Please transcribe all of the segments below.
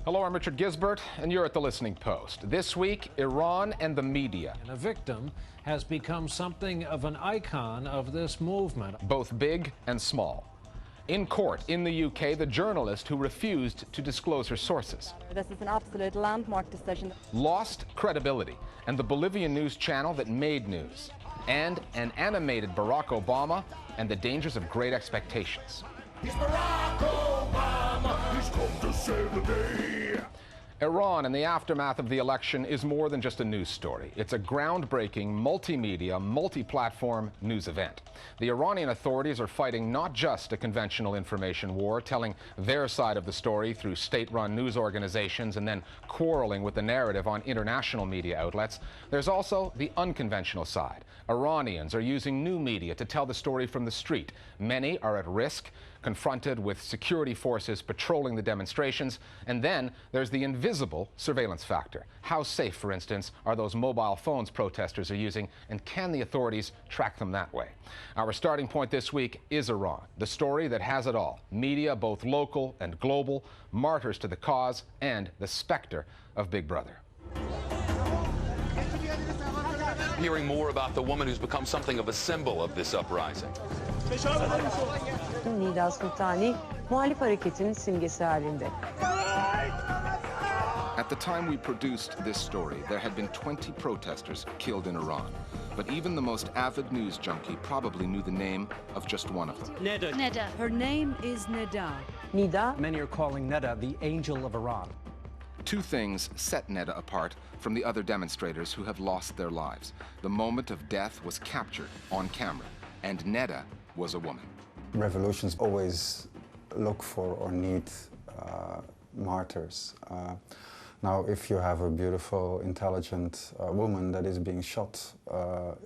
Hello, I'm Richard Gisbert, and you're at The Listening Post. This week, Iran and the media. And a victim has become something of an icon of this movement. Both big and small. In court in the UK, the journalist who refused to disclose her sources. This is an absolute landmark decision. Lost credibility, and the Bolivian news channel that made news. And an animated Barack Obama and the dangers of great expectations. He's Barack Obama, he's come to save the day. Iran and the aftermath of the election is more than just a news story. It's a groundbreaking, multimedia, multi-platform news event. The Iranian authorities are fighting not just a conventional information war, telling their side of the story through state-run news organizations and then quarreling with the narrative on international media outlets. There's also the unconventional side. Iranians are using new media to tell the story from the street. Many are at risk, confronted with security forces patrolling the demonstrations. And then there's the invisible surveillance factor. How safe, for instance, are those mobile phones protesters are using, and can the authorities track them that way? Our starting point this week is Iran, the story that has it all. Media, both local and global, martyrs to the cause, and the specter of Big Brother. Hearing more about the woman who's become something of a symbol of this uprising. Nida Sultani, muhalif hareketinin simgesi halinde. At the time we produced this story, there had been 20 protesters killed in Iran. But even the most avid news junkie probably knew the name of just one of them. Neda. Her name is Neda. Nida. Many are calling Neda the angel of Iran. Two things set Neda apart from the other demonstrators who have lost their lives. The moment of death was captured on camera, and Neda was a woman. Revolutions always look for or need martyrs. Now, if you have a beautiful, intelligent woman that is being shot,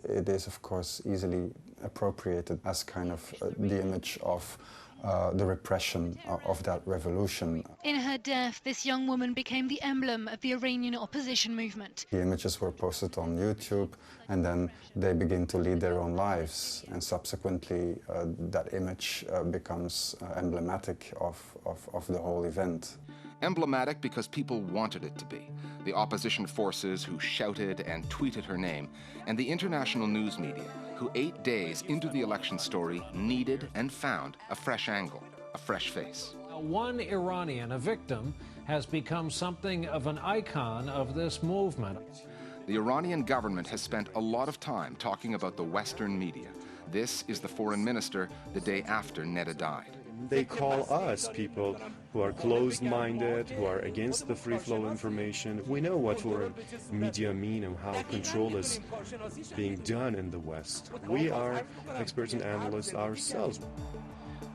it is, of course, easily appropriated as kind of the image of the repression of that revolution. In her death, this young woman became the emblem of the Iranian opposition movement. The images were posted on YouTube, and then they begin to lead their own lives, and subsequently that image becomes emblematic of the whole event. Emblematic because people wanted it to be. The opposition forces who shouted and tweeted her name, and the international news media who 8 days into the election story needed and found a fresh angle, a fresh face. One Iranian, a victim, has become something of an icon of this movement. The Iranian government has spent a lot of time talking about the Western media. This is the foreign minister the day after Neda died. They call us people who are closed-minded, who are against the free flow of information. We know what foreign media mean and how control is being done in the West. We are experts and analysts ourselves.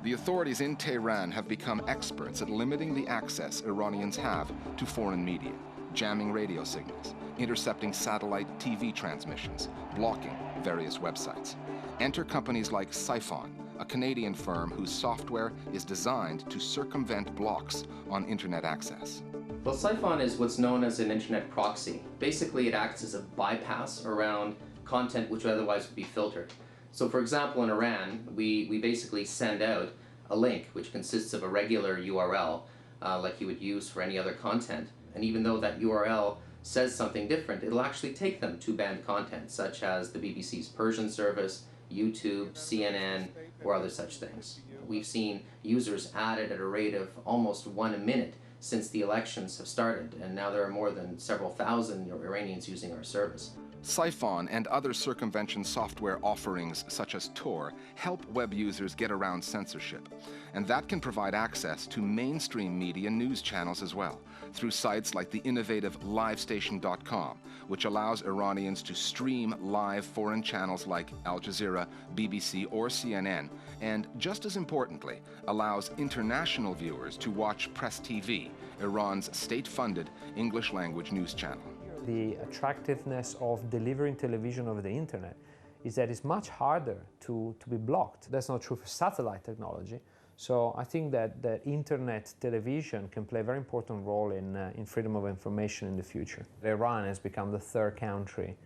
The authorities in Tehran have become experts at limiting the access Iranians have to foreign media, jamming radio signals, intercepting satellite TV transmissions, blocking various websites. Enter companies like Siphon, a Canadian firm whose software is designed to circumvent blocks on internet access. Well, Siphon is what's known as an internet proxy. Basically, it acts as a bypass around content which otherwise would be filtered. So, for example, in Iran, we basically send out a link which consists of a regular URL, like you would use for any other content. And even though that URL says something different, it'll actually take them to banned content, such as the BBC's Persian service, YouTube, CNN, or other such things. We've seen users added at a rate of almost 1 a minute since the elections have started, and now there are more than several thousand Iranians using our service. Siphon and other circumvention software offerings such as Tor help web users get around censorship. And that can provide access to mainstream media news channels as well, through sites like the innovative livestation.com, which allows Iranians to stream live foreign channels like Al Jazeera, BBC, or CNN, and just as importantly, allows international viewers to watch Press TV, Iran's state-funded English-language news channel. The attractiveness of delivering television over the internet is that it's much harder to be blocked. That's not true for satellite technology. So I think that internet television can play a very important role in freedom of information in the future. Iran has become the third country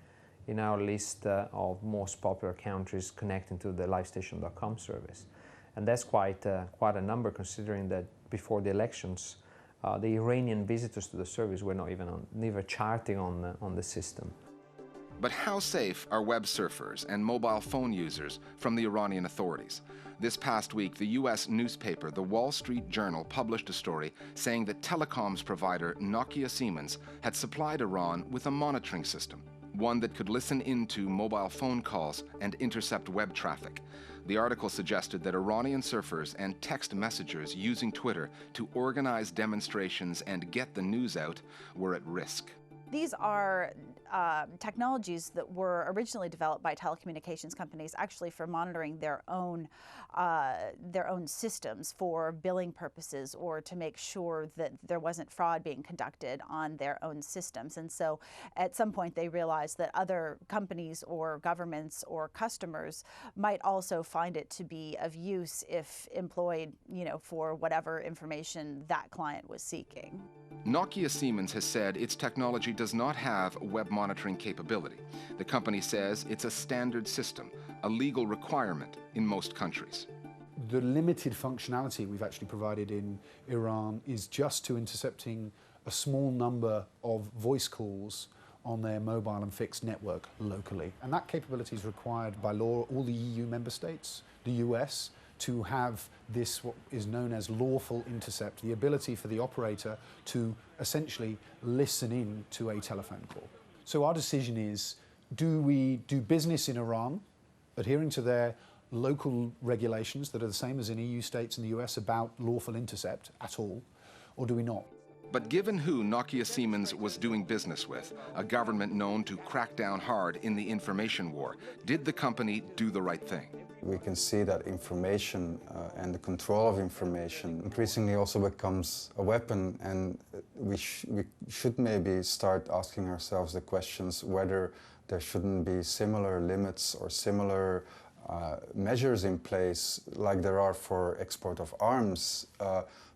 in our list of most popular countries connecting to the livestation.com service. And that's quite a number, considering that before the elections, the Iranian visitors to the service were never charting on the system. But how safe are web surfers and mobile phone users from the Iranian authorities? This past week, the U.S. newspaper, The Wall Street Journal, published a story saying that telecoms provider Nokia Siemens had supplied Iran with a monitoring system, one that could listen into mobile phone calls and intercept web traffic. The article suggested that Iranian surfers and text messengers using Twitter to organize demonstrations and get the news out were at risk. These are technologies that were originally developed by telecommunications companies actually for monitoring their own systems for billing purposes or to make sure that there wasn't fraud being conducted on their own systems. And so at some point they realized that other companies or governments or customers might also find it to be of use if employed, for whatever information that client was seeking. Nokia Siemens has said its technology does not have web monitoring capability. The company says it's a standard system, a legal requirement in most countries. The limited functionality we've actually provided in Iran is just to intercepting a small number of voice calls on their mobile and fixed network locally. And that capability is required by law, all the EU member states, the US, to have this, what is known as lawful intercept, the ability for the operator to essentially listen in to a telephone call. So our decision is, do we do business in Iran, adhering to their local regulations that are the same as in EU states and the US about lawful intercept at all, or do we not? But given who Nokia Siemens was doing business with, a government known to crack down hard in the information war, did the company do the right thing? We can see that information and the control of information increasingly also becomes a weapon, and we should maybe start asking ourselves the questions whether there shouldn't be similar limits or similar measures in place like there are for export of arms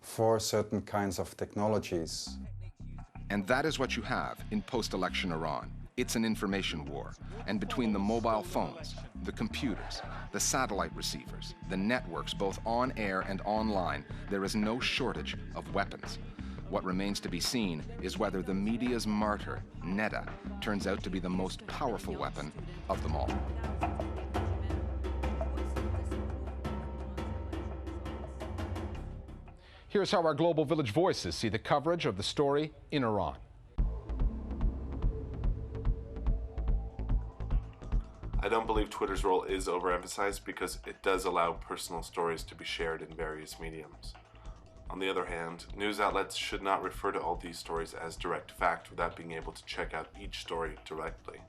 for certain kinds of technologies. And that is what you have in post-election Iran. It's an information war. And between the mobile phones, the computers, the satellite receivers, the networks both on air and online, there is no shortage of weapons. What remains to be seen is whether the media's martyr, Neda, turns out to be the most powerful weapon of them all. Here's how our Global Village voices see the coverage of the story in Iran. I don't believe Twitter's role is overemphasized because it does allow personal stories to be shared in various mediums. On the other hand, news outlets should not refer to all these stories as direct fact without being able to check out each story directly.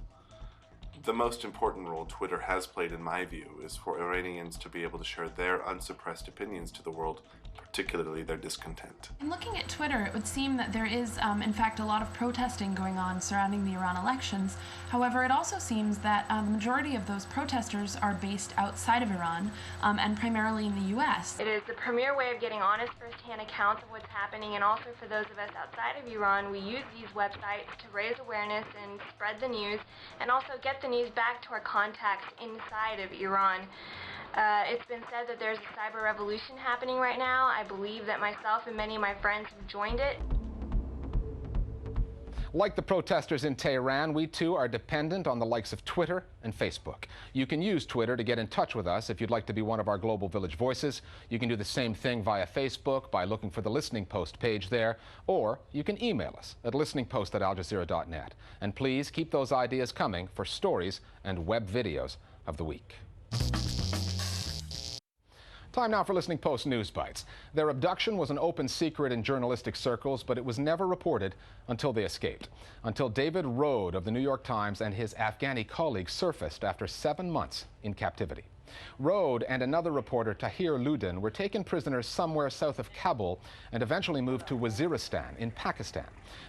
The most important role Twitter has played, in my view, is for Iranians to be able to share their unsuppressed opinions to the world, particularly their discontent. In looking at Twitter, it would seem that there is, in fact, a lot of protesting going on surrounding the Iran elections. However, it also seems that the majority of those protesters are based outside of Iran and primarily in the U.S. It is the premier way of getting honest first-hand accounts of what's happening, and also for those of us outside of Iran, we use these websites to raise awareness and spread the news, and also get the news back to our contacts inside of Iran. It's been said that there's a cyber revolution happening right now. I believe that myself and many of my friends have joined it. Like the protesters in Tehran, we too are dependent on the likes of Twitter and Facebook. You can use Twitter to get in touch with us if you'd like to be one of our Global Village voices. You can do the same thing via Facebook by looking for the Listening Post page there, or you can email us at listeningpost@aljazeera.net. And please keep those ideas coming for stories and web videos of the week. Time now for Listening Post News Bites. Their abduction was an open secret in journalistic circles, but it was never reported until they escaped. Until David Rode of the New York Times and his Afghani colleagues surfaced after 7 months in captivity. Rode and another reporter, Tahir Ludin, were taken prisoners somewhere south of Kabul and eventually moved to Waziristan in Pakistan.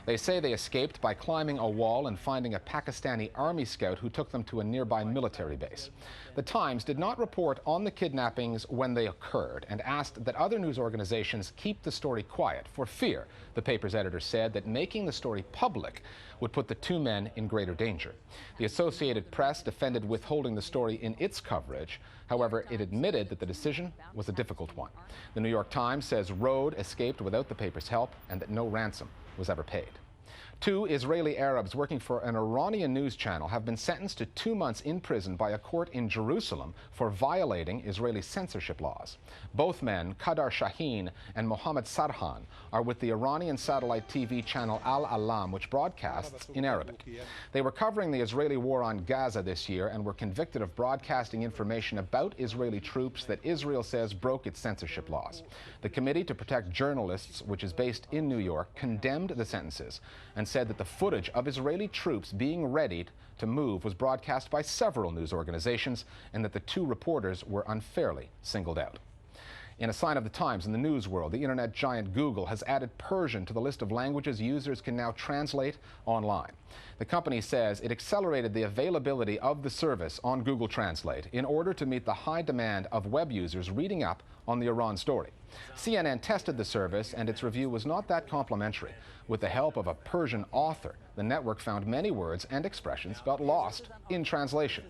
They say they escaped by climbing a wall and finding a Pakistani army scout who took them to a nearby military base. The Times did not report on the kidnappings when they occurred and asked that other news organizations keep the story quiet for fear, the paper's editor said, that making the story public would put the two men in greater danger. The Associated Press defended withholding the story in its coverage, However, it admitted that the decision was a difficult one. The New York Times says Rohde escaped without the paper's help and that no ransom was ever paid. 2 Israeli Arabs working for an Iranian news channel have been sentenced to 2 months in prison by a court in Jerusalem for violating Israeli censorship laws. Both men, Qadar Shaheen and Mohammed Sarhan, are with the Iranian satellite TV channel Al Alam, which broadcasts in Arabic. They were covering the Israeli war on Gaza this year and were convicted of broadcasting information about Israeli troops that Israel says broke its censorship laws. The Committee to Protect Journalists, which is based in New York, condemned the sentences and said that the footage of Israeli troops being readied to move was broadcast by several news organizations and that the 2 reporters were unfairly singled out. In a sign of the times in the news world, the internet giant Google has added Persian to the list of languages users can now translate online. The company says it accelerated the availability of the service on Google Translate in order to meet the high demand of web users reading up on the Iran story. CNN tested the service and its review was not that complimentary. With the help of a Persian author, the network found many words and expressions got lost in translation.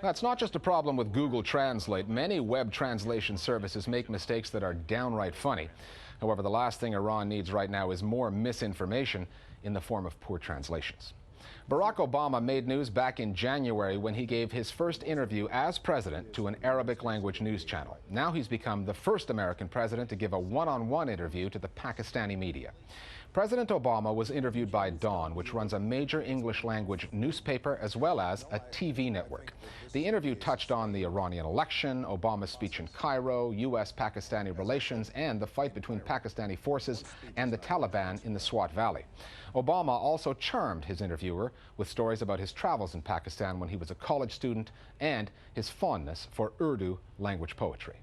That's not just a problem with Google Translate. Many web translation services make mistakes that are downright funny. However, the last thing Iran needs right now is more misinformation in the form of poor translations. Barack Obama made news back in January when he gave his first interview as president to an Arabic language news channel. Now he's become the first American president to give a one-on-one interview to the Pakistani media. President Obama was interviewed by Dawn, which runs a major English language newspaper as well as a TV network. The interview touched on the Iranian election, Obama's speech in Cairo, U.S.-Pakistani relations, and the fight between Pakistani forces and the Taliban in the Swat Valley. Obama also charmed his interviewer with stories about his travels in Pakistan when he was a college student and his fondness for Urdu language poetry.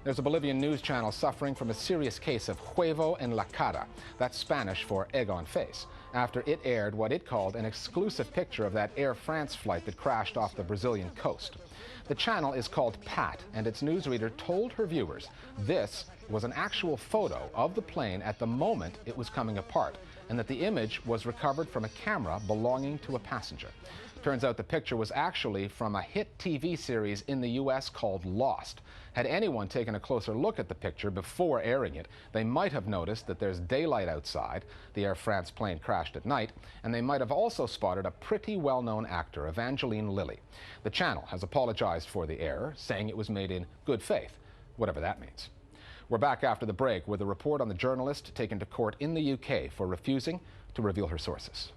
There's a Bolivian news channel suffering from a serious case of huevo en la cara, that's Spanish for egg on face, after it aired what it called an exclusive picture of that Air France flight that crashed off the Brazilian coast. The channel is called Pat, and its newsreader told her viewers this was an actual photo of the plane at the moment it was coming apart, and that the image was recovered from a camera belonging to a passenger. Turns out the picture was actually from a hit TV series in the U.S. called Lost. Had anyone taken a closer look at the picture before airing it, they might have noticed that there's daylight outside, the Air France plane crashed at night, and they might have also spotted a pretty well-known actor, Evangeline Lilly. The channel has apologized for the error, saying it was made in good faith, whatever that means. We're back after the break with a report on the journalist taken to court in the UK for refusing to reveal her sources.